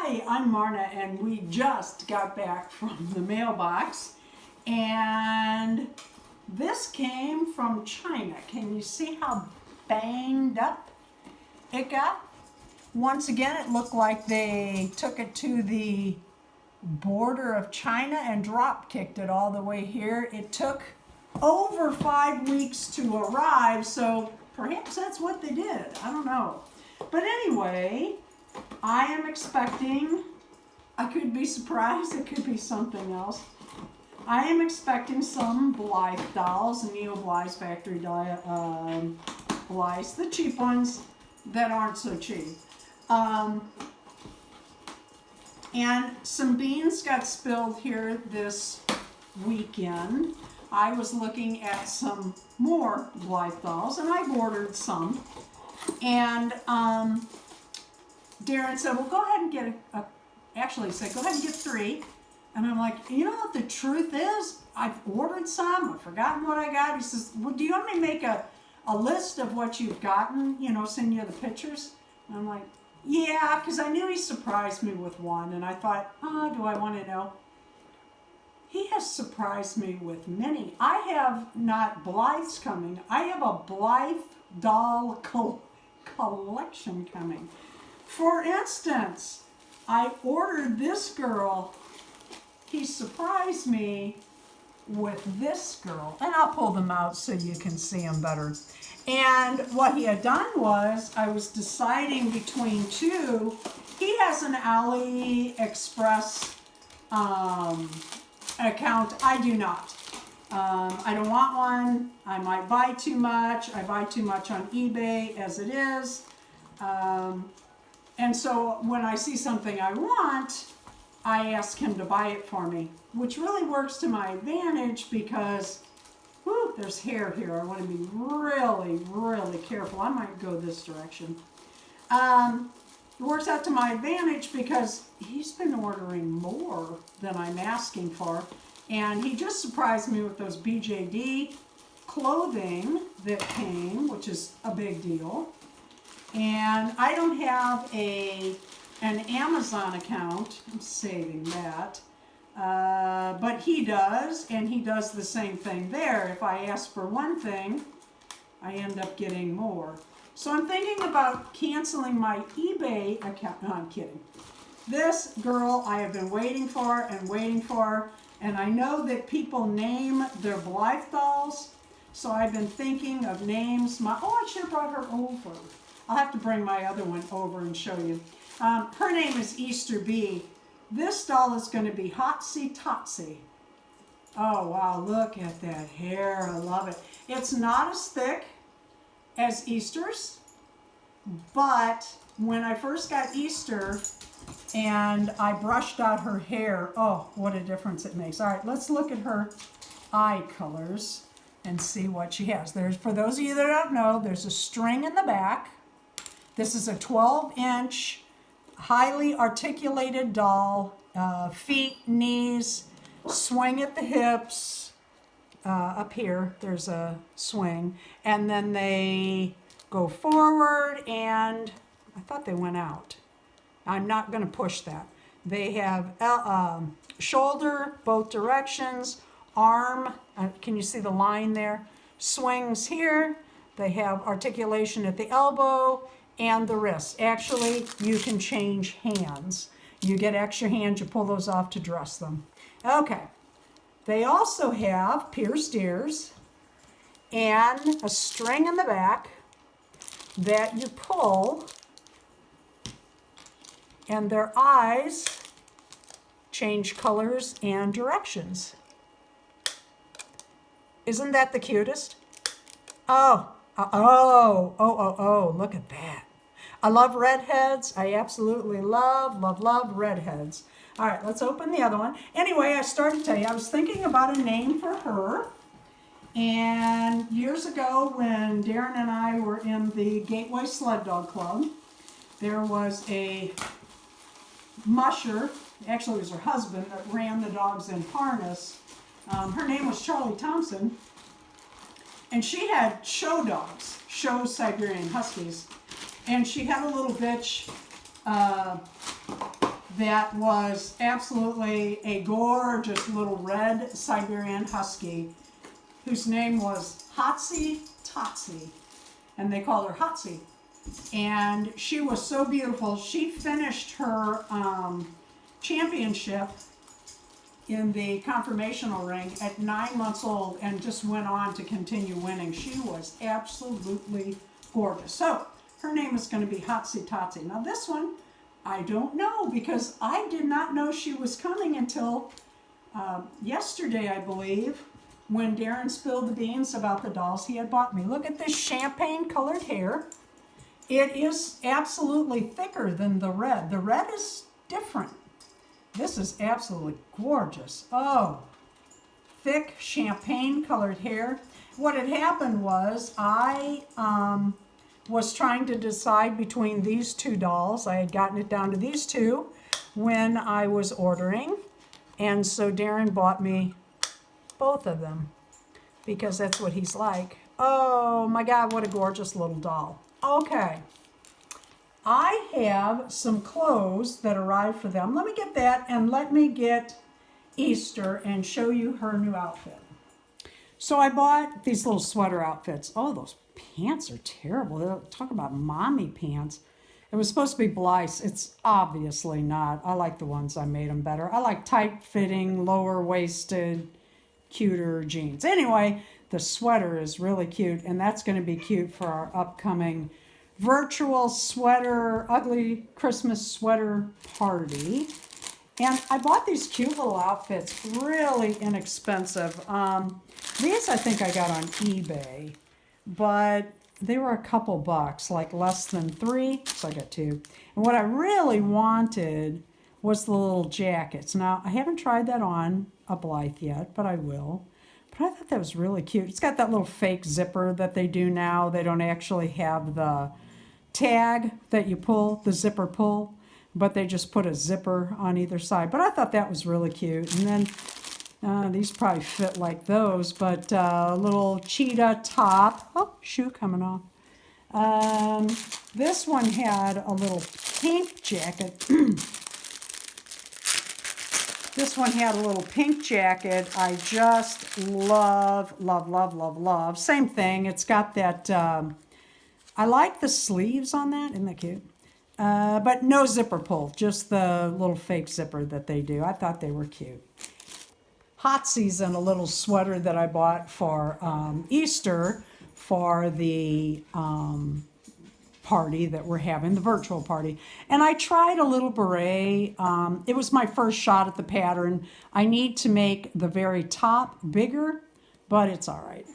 Hi, I'm Marna, and we just got back from the mailbox, and this came from China. Can you see how banged up it got? Once again, it looked like they took it to the border of China and drop kicked it all the way here. It took over 5 weeks to arrive, so perhaps that's what they did. I don't know. But anyway, I am expecting, I could be surprised, it could be something else. I am expecting some Blythe dolls, Neo Blythe's factory Blythes, the cheap ones that aren't so cheap. And some beans got spilled here this weekend. I was looking at some more Blythe dolls, and I've ordered some. And Deron said, well, go ahead and get actually said, go ahead and get 3. And I'm like, you know what the truth is? I've ordered some, I've forgotten what I got. He says, well, do you want me to make a list of what you've gotten, send you the pictures? And I'm like, yeah, because I knew he surprised me with one, and I thought, oh, do I want to know? He has surprised me with many. I have not Blythes coming. I have a Blythe doll collection coming. For instance, I ordered this girl. He surprised me with this girl. And I'll pull them out so you can see them better. And what he had done was, I was deciding between 2. He has an AliExpress account. I do not. I don't want one. I might buy too much. I buy too much on eBay as it is. And so when I see something I want, I ask him to buy it for me, which really works to my advantage because, whew, there's hair here. I want to be really, really careful. I might go this direction. It works out to my advantage because he's been ordering more than I'm asking for. And he just surprised me with those BJD clothing that came, which is a big deal. And I don't have an Amazon account. I'm saving that. But he does, and he does the same thing there. If I ask for one thing, I end up getting more. So I'm thinking about canceling my eBay account. No, I'm kidding. This girl I have been waiting for, and I know that people name their Blythe dolls, so I've been thinking of names. I should have brought her over. I'll have to bring my other one over and show you. Her name is Easter Bee. This doll is going to be Hotsy Totsy. Oh, wow, look at that hair. I love it. It's not as thick as Easter's, but when I first got Easter and I brushed out her hair, oh, what a difference it makes. All right, let's look at her eye colors and see what she has. For those of you that don't know, there's a string in the back. This is a 12-inch, highly articulated doll. Feet, knees, swing at the hips. Up here, there's a swing. And then they go forward, and I thought they went out. I'm not going to push that. They have shoulder, both directions, arm. Can you see the line there? Swings here. They have articulation at the elbow and the wrist. Actually, you can change hands. You get extra hands, you pull those off to dress them. Okay. They also have pierced ears and a string in the back that you pull, and their eyes change colors and directions. Isn't that the cutest? Oh, look at that. I love redheads. I absolutely love redheads. All right, let's open the other one. Anyway, I started to tell you, I was thinking about a name for her. And years ago, when Deron and I were in the Gateway Sled Dog Club, there was a musher, actually it was her husband, that ran the dogs in harness. Her name was Charlie Thompson. And she had show dogs, show Siberian Huskies. And she had a little bitch that was absolutely a gorgeous little red Siberian Husky whose name was Hotsy Totsy, and they called her Hotsy. And she was so beautiful. She finished her championship in the conformational ring at 9 months old and just went on to continue winning. She was absolutely gorgeous. So her name is going to be Hotsy Totsy. Now this one, I don't know, because I did not know she was coming until yesterday, I believe, when Deron spilled the beans about the dolls he had bought me. Look at this champagne colored hair. It is absolutely thicker than the red. The red is different. This is absolutely gorgeous. Oh, thick champagne colored hair. What had happened was I was trying to decide between these two dolls. I had gotten it down to these two when I was ordering. And so Deron bought me both of them because that's what he's like. Oh my God, what a gorgeous little doll. Okay, I have some clothes that arrived for them. Let me get that, and let me get Easter and show you her new outfit. So I bought these little sweater outfits. Oh, those pants are terrible. They're talking about mommy pants. It was supposed to be Blythe. It's obviously not. I like the ones I made them better. I like tight-fitting, lower-waisted, cuter jeans. Anyway, the sweater is really cute, and that's going to be cute for our upcoming virtual sweater, ugly Christmas sweater party. And I bought these cute little outfits, really inexpensive. These I think I got on eBay, but they were a couple bucks, like less than $3, so I got 2. And what I really wanted was the little jackets. Now, I haven't tried that on a Blythe yet, but I will. But I thought that was really cute. It's got that little fake zipper that they do now. They don't actually have the tag that you pull, the zipper pull, but they just put a zipper on either side. But I thought that was really cute. And then these probably fit like those, but a little cheetah top. Oh, shoe coming off. This one had a little pink jacket. This one had a little pink jacket. I just love, love, love, love, love. Same thing. It's got that, I like the sleeves on that. Isn't that cute? But no zipper pull, just the little fake zipper that they do. I thought they were cute. Hotsy's in a little sweater that I bought for Easter for the party that we're having, the virtual party. And I tried a little beret. It was my first shot at the pattern. I need to make the very top bigger, but it's all right.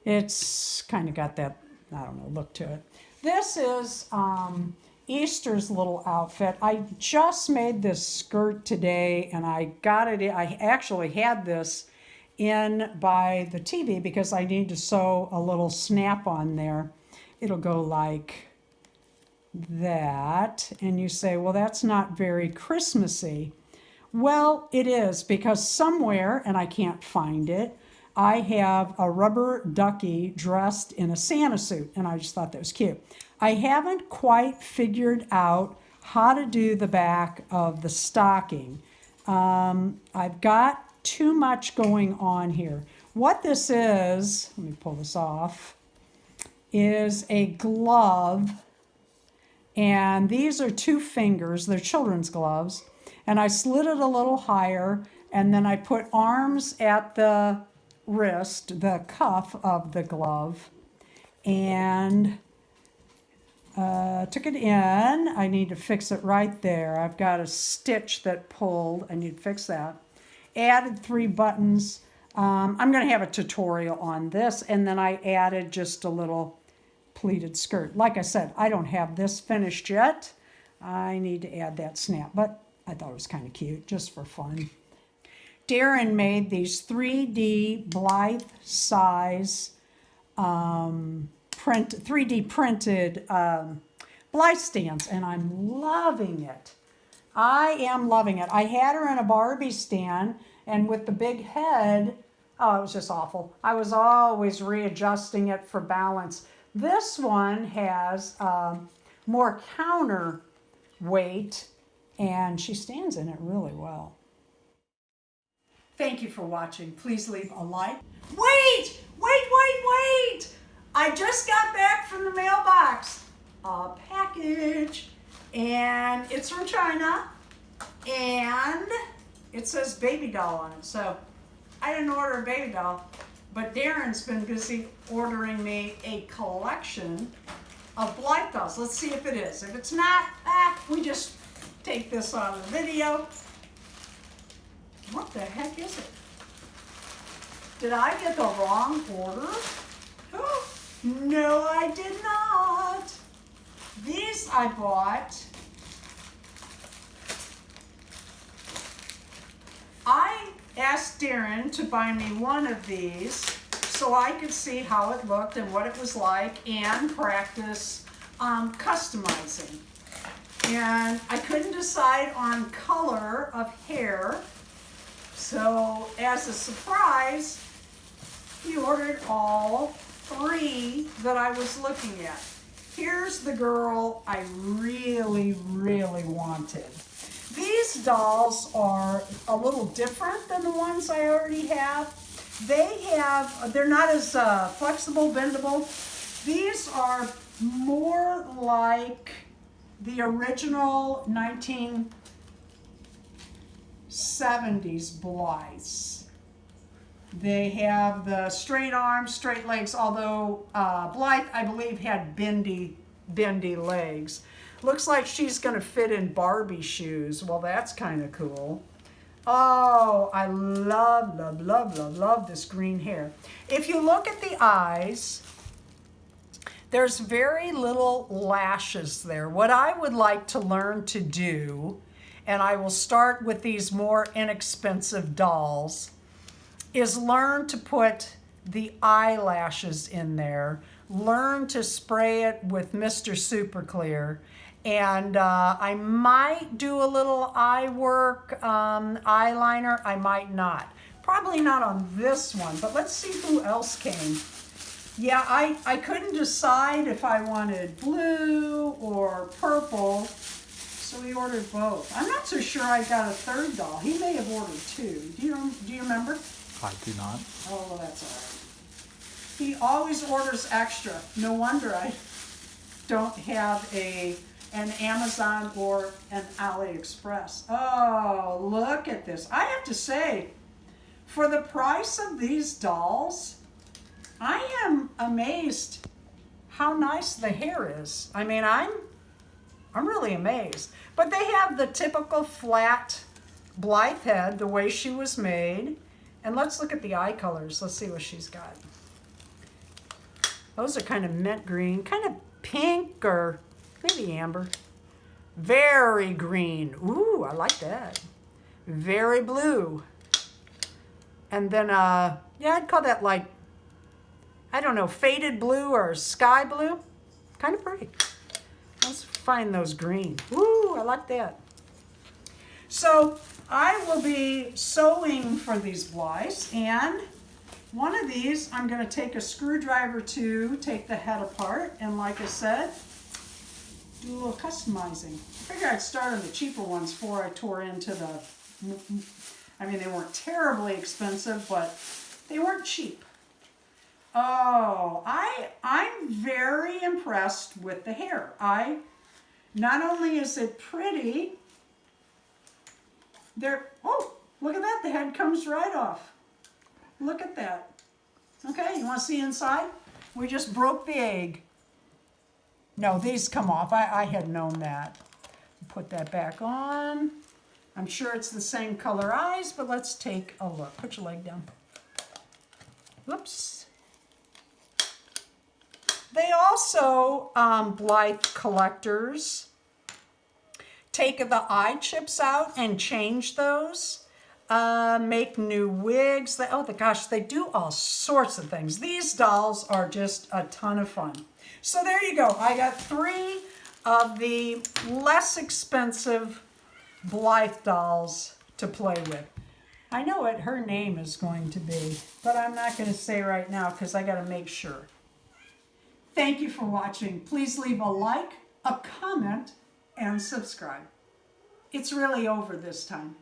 It's kind of got that, I don't know, look to it. This is Easter's little outfit. I just made this skirt today, and I got it. I actually had this in by the TV because I need to sew a little snap on there. It'll go like that, and you say, well, that's not very Christmassy. Well, it is, because somewhere, and I can't find it, I have a rubber ducky dressed in a Santa suit, and I just thought that was cute. I haven't quite figured out how to do the back of the stocking. I've got too much going on here. What this is, let me pull this off, is a glove. And these are 2 fingers. They're children's gloves. And I slid it a little higher, and then I put arms at the wrist, the cuff of the glove, and took it in. I need to fix it right there. I've got a stitch that pulled. I need to fix that. Added 3 buttons. I'm going to have a tutorial on this, and then I added just a little pleated skirt. Like I said, I don't have this finished yet. I need to add that snap, but I thought it was kind of cute, just for fun. Deron made these 3D Blythe size 3D printed Blythe stands, and I'm loving it. I am loving it. I had her in a Barbie stand, and with the big head, oh, it was just awful. I was always readjusting it for balance. This one has more counter weight, and she stands in it really well. Thank you for watching. Please leave a like. Wait! I just got back from the mailbox a package, and it's from China, and it says baby doll on it. So I didn't order a baby doll, but Deron's been busy ordering me a collection of Blythe dolls. Let's see if it is. If it's not, we just take this out of the video. What the heck is it? Did I get the wrong order? Oh, no, I did not. These I bought. I asked Deron to buy me one of these so I could see how it looked and what it was like and practice customizing. And I couldn't decide on color of hair. So as a surprise, he ordered all 3 that I was looking at. Here's the girl I really wanted. These dolls are a little different than the ones I already have. They're not as flexible, bendable. These are more like the original 1970s Blythes. They have the straight arms, straight legs, although Blythe, I believe, had bendy legs. Looks like she's gonna fit in Barbie shoes. Well, that's kind of cool. Oh, I love this green hair. If you look at the eyes, there's very little lashes there. What I would like to learn to do, and I will start with these more inexpensive dolls, is learn to put the eyelashes in there, learn to spray it with Mr. Super Clear, and I might do a little eye work, eyeliner, I might not. Probably not on this one, but let's see who else came. Yeah, I couldn't decide if I wanted blue or purple, so we ordered both. I'm not so sure I got a 3rd doll. He may have ordered 2. Do you remember? I do not. Oh, well, that's all right. He always orders extra. No wonder I don't have an Amazon or an AliExpress. Oh, look at this. I have to say, for the price of these dolls, I am amazed how nice the hair is. I mean, I'm really amazed. But they have the typical flat Blythe head, the way she was made. And let's look at the eye colors. Let's see what she's got. Those are kind of mint green, kind of pink or maybe amber. Very green. Ooh, I like that. Very blue. And then, yeah, I'd call that like, I don't know, faded blue or sky blue. Kind of pretty. Let's find those green. Ooh, I like that. So I will be sewing for these Blythes, and one of these I'm going to take a screwdriver to take the head apart, and like I said, do a little customizing. I figured I'd start on the cheaper ones before I tore into the, I mean, they weren't terribly expensive, but they weren't cheap. Oh, I'm very impressed with the hair. Not only is it pretty, oh, look at that, the head comes right off. Look at that. Okay, you want to see inside? We just broke the egg. No, these come off. I had known that. Put that back on. I'm sure it's the same color eyes, but let's take a look. Put your leg down. Whoops. They also, Blythe collectors, take the eye chips out and change those, make new wigs. Oh my gosh, they do all sorts of things. These dolls are just a ton of fun. So there you go. I got 3 of the less expensive Blythe dolls to play with. I know what her name is going to be, but I'm not going to say right now because I got to make sure. Thank you for watching. Please leave a like, a comment, and subscribe. it's really over this time.